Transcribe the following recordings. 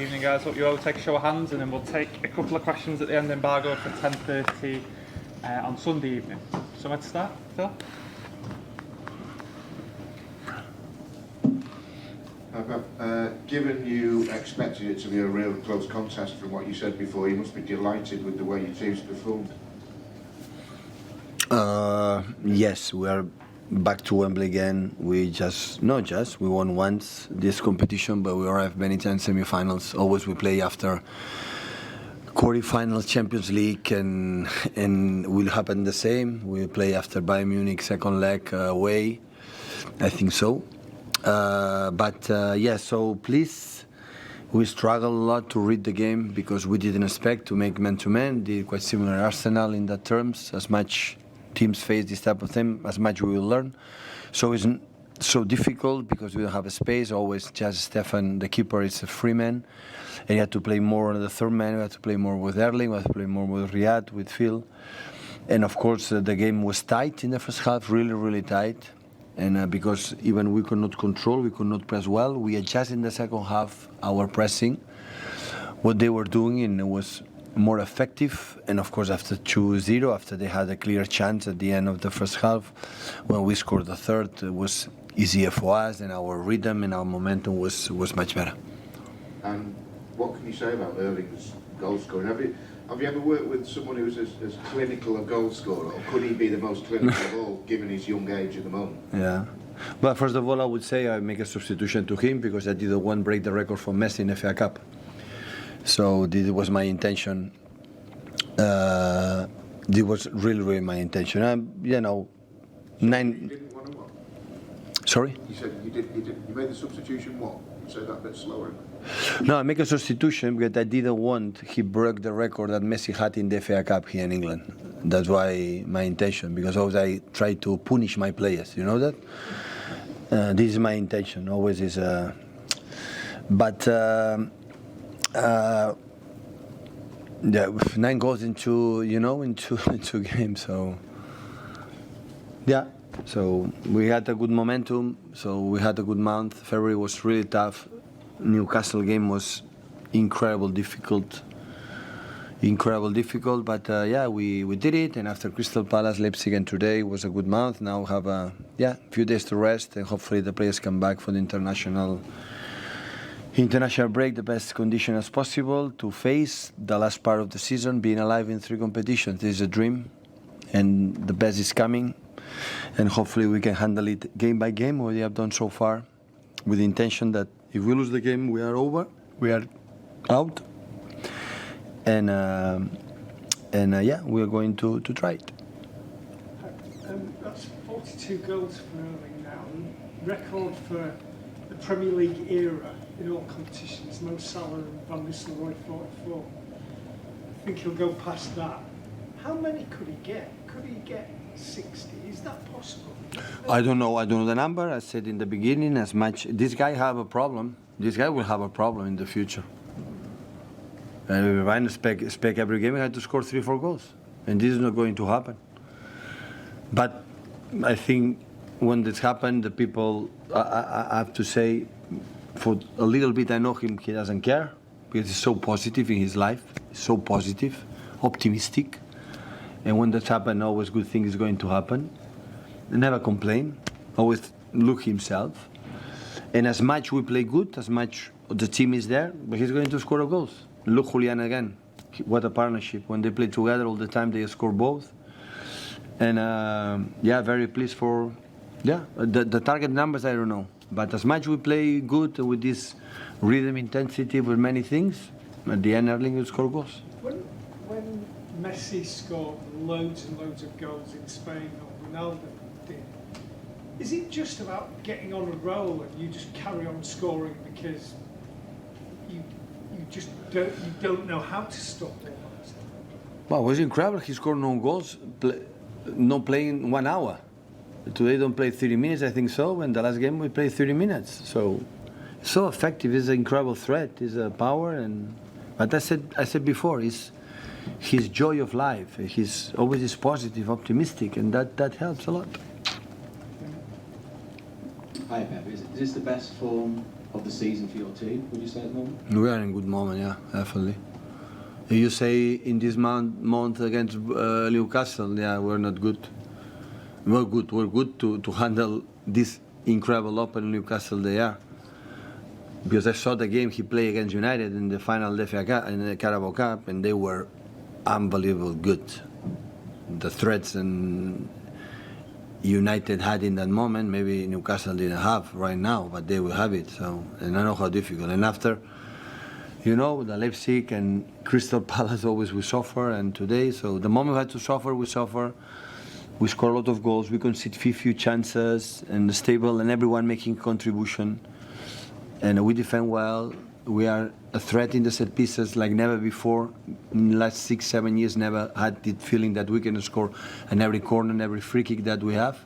evening, guys. Hope you all take a show of hands, and then we'll take a couple of questions at the end, embargo for 10:30 on Sunday evening. So let's start, Phil. Given you expected it to be a real close contest from what you said before, you must be delighted with the way your team's performed. Yes, we are back to Wembley again. We won once this competition, but we arrived many times semi-finals. Always we play after quarterfinals, Champions League, and will happen the same. We play after Bayern Munich second leg away. I think so. So please, we struggle a lot to read the game because we didn't expect to make man-to-man. Did quite similar Arsenal in that terms. As much teams face this type of thing, as much we will learn. So it's so difficult because we don't have a space. Always just Stefan, the keeper, is a free man. And you have to play more on the third man. We have to play more with Erling. We have to play more with Riyad, with Phil. And of course, the game was tight in the first half, really, really tight. And because even we could not control, we could not press well, we adjusted in the second half our pressing, what they were doing, and it was more effective. And of course, after 2-0, after they had a clear chance at the end of the first half, when we scored the third, it was easier for us, and our rhythm and our momentum was much better. And what can you say about Erling's goal scoring? Have you ever worked with someone who's as clinical a goal scorer, or could he be the most clinical of all, given his young age at the moment? Yeah. But first of all, I would say I make a substitution to him because I didn't want to break the record for Messi in the FA Cup. So this was my intention. This was really, really my intention. You didn't want to what? Sorry? You said you made the substitution what? Say that a bit slower. No, I make a substitution because I didn't want he broke the record that Messi had in the FA Cup here in England. That's why my intention, because always I try to punish my players. You know that? This is my intention. Always is. But 9 goals into games. So yeah. So we had a good momentum. So we had a good month. February was really tough. Newcastle game was incredible difficult, but we did it. And after Crystal Palace, Leipzig, and today was a good month. Now we have a few days to rest, and hopefully the players come back for the international break the best condition as possible to face the last part of the season, being alive in 3 competitions. This is a dream, and the best is coming, and hopefully we can handle it game by game, what we have done so far, with the intention that if we lose the game, we are over, we are out, and we are going to try it. That's 42 goals for Erling now, record for the Premier League era in all competitions. Mo Salah and Van Nistelrooy 44. I think he'll go past that. How many could he get? Could he get 60? Is that possible? I don't know the number. I said in the beginning, as much this guy have a problem. This guy will have a problem in the future. And if I expect every game, I have to score 3-4 goals, and this is not going to happen. But I think when this happened, the people, I have to say, for a little bit I know him, he doesn't care because he's so positive in his life, so positive, optimistic. And when that happens, always good thing is going to happen. Never complain, always look himself. And as much we play good, as much the team is there, but he's going to score goals. Look Julian again, what a partnership. When they play together all the time, they score both. And very pleased for, the target numbers I don't know. But as much we play good with this rhythm, intensity, with many things, at the end Erling will score goals. When Messi scored loads and loads of goals in Spain, or Ronaldo did, is it just about getting on a roll and you just carry on scoring because you don't know how to stop it? Well, it was incredible. He scored no goals, no playing 1 hour. Today don't play 30 minutes, I think so, and the last game we played 30 minutes. So effective. He's an incredible threat. He's a power, but I said before, he's his joy of life. He's always positive, optimistic, and that helps a lot. Hi Pep, is this the best form of the season for your team, would you say at the moment? We are in good moment, yeah, definitely. If you say in this month against Newcastle, yeah, we're not good. We're good to handle this incredible open Newcastle they are. Because I saw the game he played against United in the final of the FA Cup, in the Carabao Cup, and they were unbelievable good. The threats and United had in that moment, maybe Newcastle didn't have right now, but they will have it. So, and I know how difficult. And after, you know, the Leipzig and Crystal Palace always we suffer, and today, so the moment we had to suffer, we suffer. We score a lot of goals, we concede few chances, and stable, and everyone making contribution. And we defend well. We are a threat in the set pieces like never before. In the last 6-7 years, never had the feeling that we can score in every corner and every free kick that we have.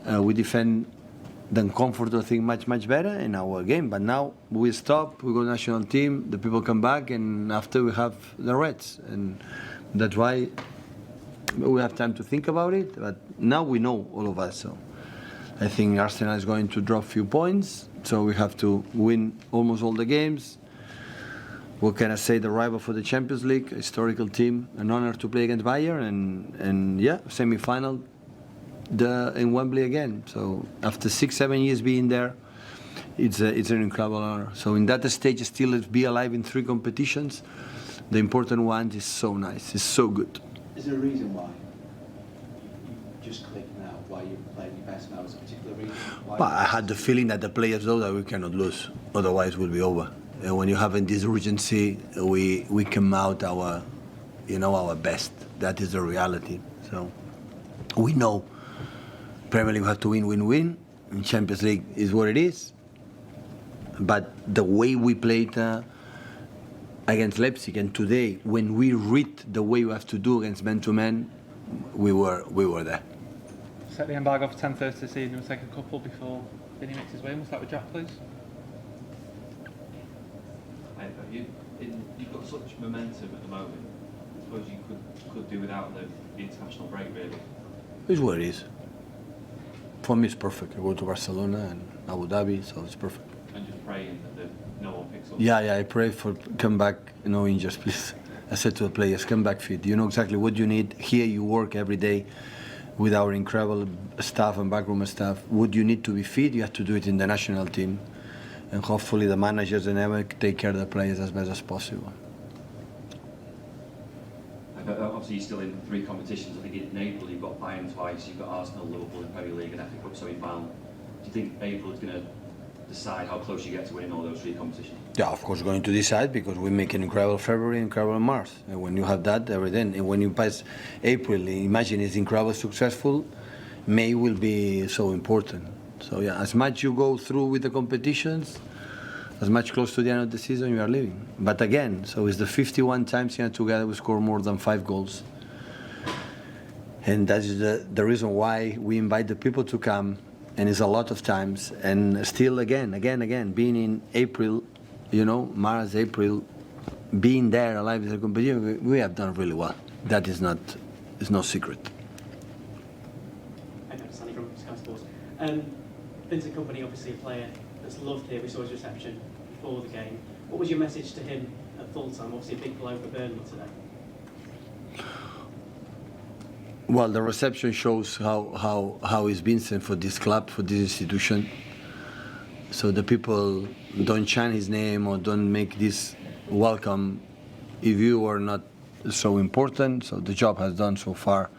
We defend the comfortable thing much better in our game. But now we stop, we go national team, the people come back, and after we have the Reds. And that's why we have time to think about it. But now we know, all of us. So I think Arsenal is going to drop a few points. So we have to win almost all the games. What can I say? The rival for the Champions League, historical team, an honor to play against Bayern, and yeah, semi-final in Wembley again. So after 6-7 years being there, it's an incredible honor. So in that stage, still be alive in 3 competitions. The important one is so nice. It's so good. Is there a reason why you just click now? Why you're playing your best now? Is there a particular reason? But I had the feeling that the players know that we cannot lose, otherwise we'll be over. And when you have in this urgency, we come out our best. That is the reality. So we know Premier League we have to win. And Champions League is what it is. But the way we played against Leipzig, and today when we read the way we have to do against man-to-man, we were there. Set the embargo for 10:30 this evening. We'll take a couple before Vinny makes his way. We'll start with Jack, please. You've got such momentum at the moment. I suppose you could do without the international break, really. It's what it is. For me, it's perfect. I go to Barcelona and Abu Dhabi, so it's perfect. And just praying that no one picks up. Yeah, I pray for come back, no injuries, please. I said to the players, come back fit. You know exactly what you need. Here you work every day with our incredible staff and backroom staff. What you need to be fit, you have to do it in the national team. And hopefully the managers and everyone take care of the players as best as possible. Obviously you're still in 3 competitions. I think in April you've got Bayern twice, you've got Arsenal, Liverpool in Premier League and FA Cup semi-final. Do you think April is going to decide how close you get to winning all those 3 competitions? Yeah, of course, going to decide because we make an incredible February, incredible March. And when you have that, everything. And when you pass April, imagine it's incredibly successful, May will be so important. So yeah, as much you go through with the competitions, as much close to the end of the season you are living. But again, so it's the 51 times here together we score more than 5 goals. And that's the reason why we invite the people to come, and it's a lot of times. And still again, being in April, you know, March, April, being there alive in the competition, we have done really well. That is no secret. Hi, I'm Sandy from Sky Sports. Vincent Kompany, obviously a player that's loved here. We saw his reception before the game. What was your message to him at full time? Obviously a big blow for Burnley today. Well, the reception shows how is Vincent for this club, for this institution. So the people don't chant his name or don't make this welcome if you are not so important. So the job has done so far.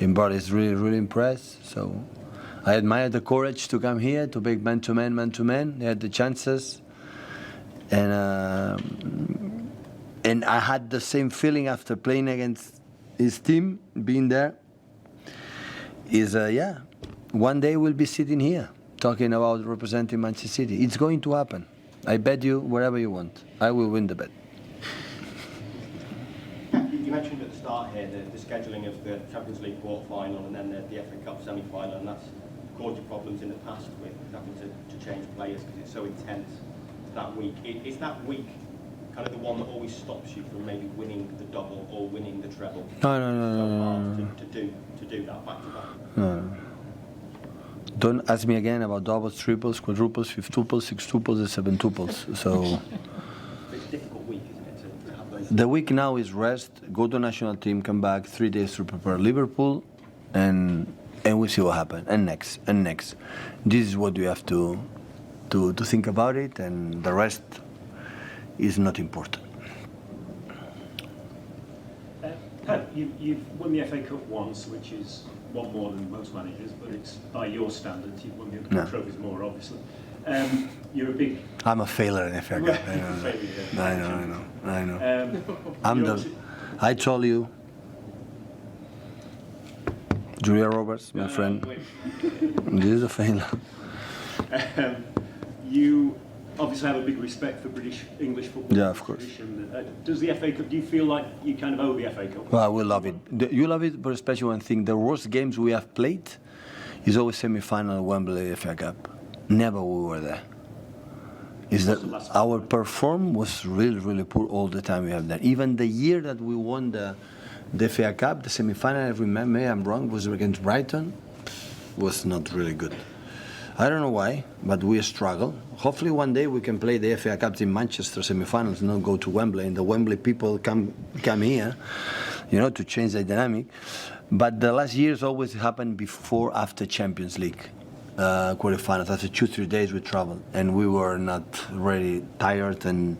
Imbar is really impressed. So I admire the courage to come here to make man-to-man. They had the chances. And I had the same feeling after playing against his team, being there. One day we'll be sitting here talking about representing Manchester City. It's going to happen. I bet you wherever you want. I will win the bet. You mentioned at the start here the scheduling of the Champions League quarter-final and then the FA Cup semi-final, and that's caused you problems in the past with having to change players because it's so intense that week. Is that week kind of the one that always stops you from maybe winning the double or winning the treble? No. To do that back to back. Don't ask me again about doubles, triples, quadruples, fifth-tuples, six-tuples, and seven-tuples. So It's a difficult week, isn't it, to have those? the week now is rest, go to national team, come back, 3 days to prepare Liverpool, and we see what happens. And next. This is what we have to think about it, and the rest is not important. Pep, you've won the FA Cup once, which is one more than most managers, but it's by your standards. You've won the other No. trophies more, obviously. You're a big... I'm a failure in FA Cup. I know. I'm you're the. I told you, Julia Roberts, my friend. This is a failure. You obviously have a big respect for British English football. Yeah, of course. Tradition. Does the FA Cup? Do you feel like you kind of owe the FA Cup? Well, we love it. You love it, but especially one thing: the worst games we have played is always semi-final Wembley FA Cup. Never we were there. Is that our perform was really, really poor all the time we have that. Even the year that we won the FA Cup, the semi-final, I remember, maybe I'm wrong, was against Brighton, was not really good. I don't know why, but we struggle. Hopefully one day we can play the FA Cup in Manchester semi-finals, not go to Wembley, and the Wembley people come here, to change the dynamic. But the last years always happened before, after Champions League quarterfinals. After 2-3 days we traveled, and we were not really tired. And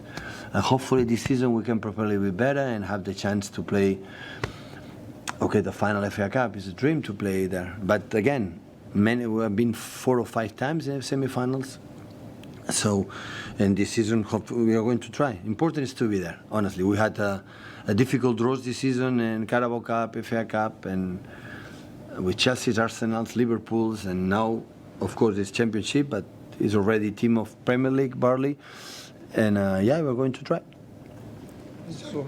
hopefully this season we can prepare a little bit better and have the chance to play. Okay, the final FA Cup is a dream to play there, but again. We have been 4 or 5 times in the semi-finals. So, and this season, we are going to try. Important is to be there. Honestly, we had a difficult draws this season in Carabao Cup, FA Cup, and with Chelsea's, Arsenal's, Liverpool's, and now, of course, it's Championship, but it's already team of Premier League, Barley, and we're going to try. So,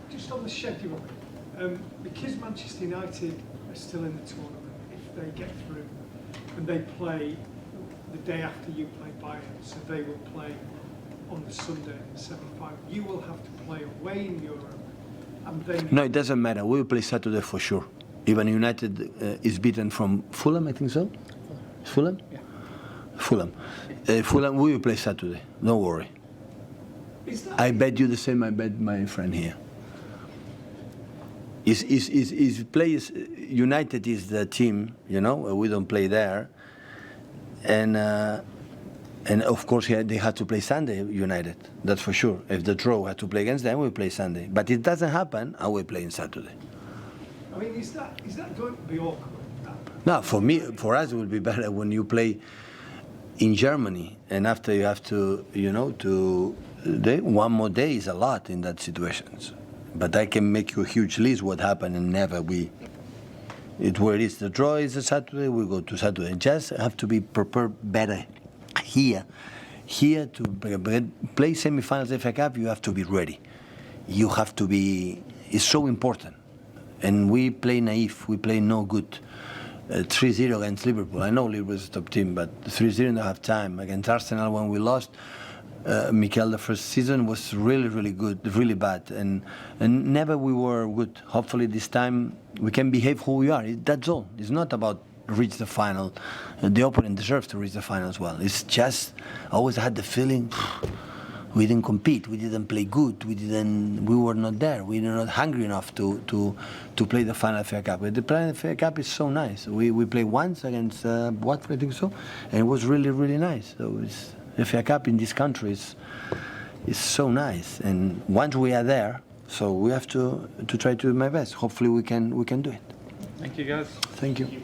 Just on the schedule, because Manchester United are still in the tournament, if they get through and they play the day after you play Bayern, so they will play on the Sunday in the semi-final. You will have to play away in Europe, and then... No, it doesn't matter. We will play Saturday for sure. Even United is beaten from Fulham, I think so. Fulham? Yeah. Fulham. Fulham, we will play Saturday. Don't worry. I bet you the same. I bet my friend here. Is players United is the team, we don't play there, and of course they had to play Sunday, United, that's for sure. If the draw had to play against them, we play Sunday, but it doesn't happen, I will play on Saturday. I mean, is that going to be awkward? No, for us it will be better when you play in Germany, and after you have to, one more day is a lot in that situations. But I can make you a huge list what happened, and never where it is. The draw is a Saturday, we go to Saturday. Just have to be prepared better here. Here to play semi-finals FA Cup, you have to be ready. You have to be. It's so important. And we play naive. We play no good. 3-0 against Liverpool. I know Liverpool is a top team, but 3-0 in the half time against Arsenal when we lost. Mikel, the first season was really, really good, really bad, and never we were good. Hopefully this time we can behave who we are. That's all. It's not about reach the final. The opponent deserves to reach the final as well. It's just I always had the feeling we didn't compete, we didn't play good, we were not there, we were not hungry enough to play the final FA Cup. But the final FA Cup is so nice. We played once against Watford, I think so, and it was really, really nice. So it's. The FA Cup in this country is so nice, and once we are there, so we have to try to do my best. Hopefully we can do it. Thank you, guys. Thank you.